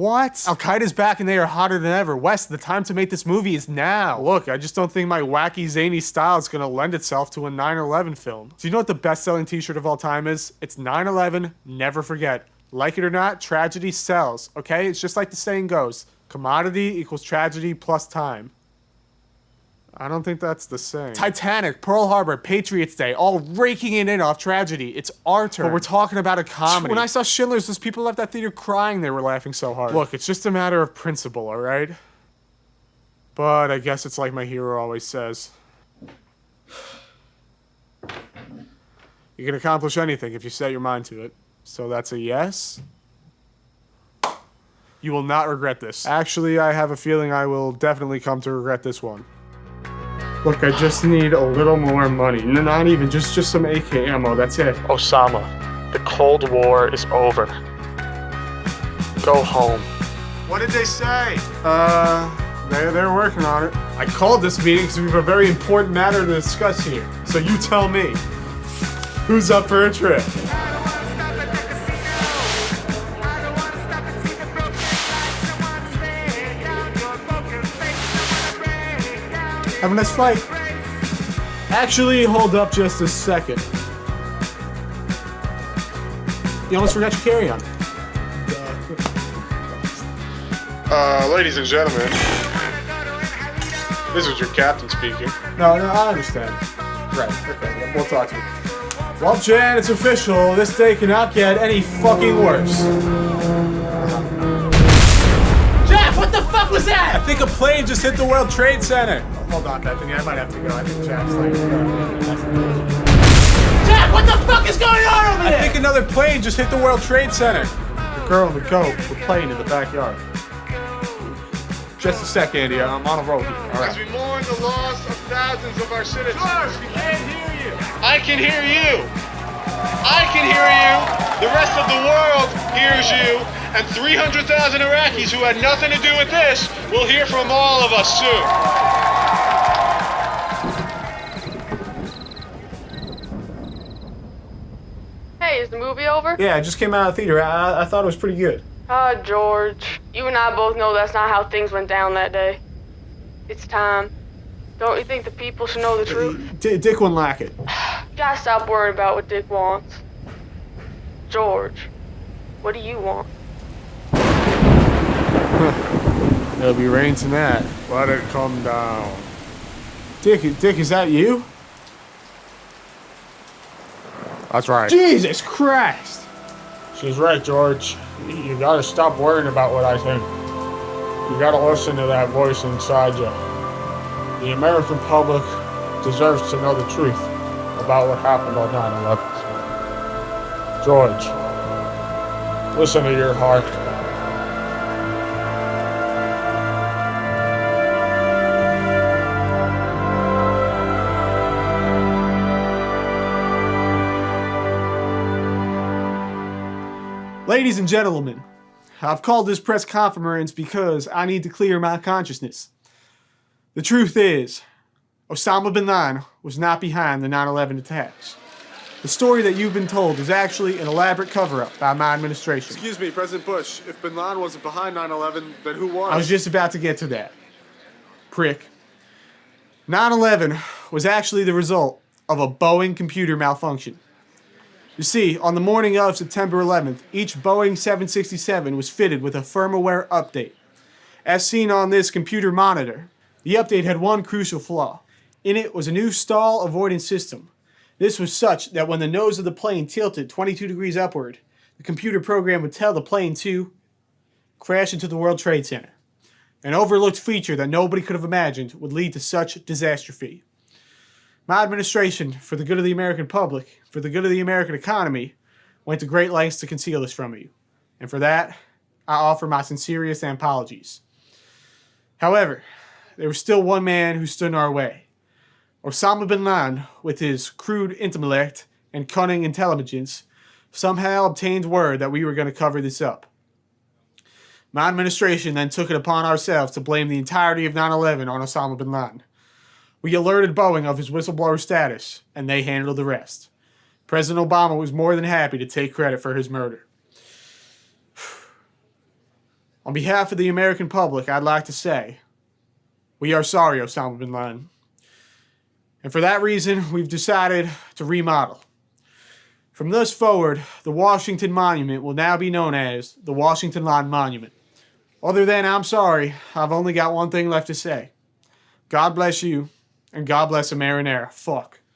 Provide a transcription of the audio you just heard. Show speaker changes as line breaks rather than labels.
What? Al-Qaeda's back and they are hotter than ever. Wes, the time to make this movie is now. Look, I just don't think my wacky, zany style is gonna lend itself to a 9/11 film. Do you know what the best-selling t-shirt of all time is? It's 9/11, never forget. Like it or not, tragedy sells, okay? It's just like the saying goes, commodity equals tragedy plus time. I don't think that's the same. Titanic, Pearl Harbor, Patriots Day, all raking it in off tragedy. It's our turn. But we're talking about a comedy. When I saw Schindler's, those people left that theater crying they were laughing so hard. Look, it's just a matter of principle, all right? But I guess it's like my hero always says. You can accomplish anything if you set your mind to it. So that's a yes? You will not regret this. Actually, I have a feeling I will definitely come to regret this one. Look, I just need a little more money. Not even, just some AK ammo, that's it.
Osama, the Cold War is over. Go home.
What did they say? They're working on it. I called this meeting because we have a very important matter to discuss here. So you tell me, who's up for a trip? Have a nice flight. Actually, hold up just a second. You almost forgot your carry-on.
Ladies and gentlemen, this is your captain speaking.
No, I understand. Right, okay, we'll talk to you. Well, Jan, it's official. This day cannot get any fucking worse. Jeff, what the fuck was that? I think a plane just hit the World Trade Center. Hold on, Bethany, I might have to go. I think Jack's like... Jack, what the fuck is going on over there? I think another plane just hit the World Trade Center. The girl and the goat were playing in the backyard. Just a sec, Andy. I'm on a roll here. All right.
As we mourn the loss of thousands of our citizens.
George, we can't hear you.
I can hear you. I can hear you. The rest of the world hears you. And 300,000 Iraqis who had nothing to do with this will hear from all of us soon.
Hey, is the movie over?
Yeah, I just came out of the theater. I thought it was pretty good.
George, you and I both know that's not how things went down that day. It's time. Don't you think the people should know the truth?
Dick wouldn't like it.
Gotta stop worrying about what Dick wants. George, what do you want?
There'll be rain tonight. Let it come down. Dick, is that you? That's right. Jesus Christ! She's right, George. You gotta stop worrying about what I think. You gotta listen to that voice inside you. The American public deserves to know the truth about what happened on 9/11. George, listen to your heart. Ladies and gentlemen, I've called this press conference because I need to clear my consciousness. The truth is, Osama bin Laden was not behind the 9/11 attacks. The story that you've been told is actually an elaborate cover-up by my administration.
Excuse me, President Bush. If bin Laden wasn't behind 9/11, then who was?
I was just about to get to that. Prick. 9/11 was actually the result of a Boeing computer malfunction. You see, on the morning of September 11th, each Boeing 767 was fitted with a firmware update. As seen on this computer monitor, the update had one crucial flaw. In it was a new stall avoidance system. This was such that when the nose of the plane tilted 22 degrees upward, the computer program would tell the plane to crash into the World Trade Center. An overlooked feature that nobody could have imagined would lead to such catastrophe. My administration, for the good of the American public, for the good of the American economy, went to great lengths to conceal this from you. And for that, I offer my sincerest apologies. However, there was still one man who stood in our way. Osama bin Laden, with his crude intellect and cunning intelligence, somehow obtained word that we were going to cover this up. My administration then took it upon ourselves to blame the entirety of 9/11 on Osama bin Laden. We alerted Boeing of his whistleblower status, and they handled the rest. President Obama was more than happy to take credit for his murder. On behalf of the American public, I'd like to say, we are sorry, Osama bin Laden. And for that reason, we've decided to remodel. From this forward, the Washington Monument will now be known as the Washington Line Monument. Other than I'm sorry, I've only got one thing left to say. God bless you, and God bless Amerinera. Fuck.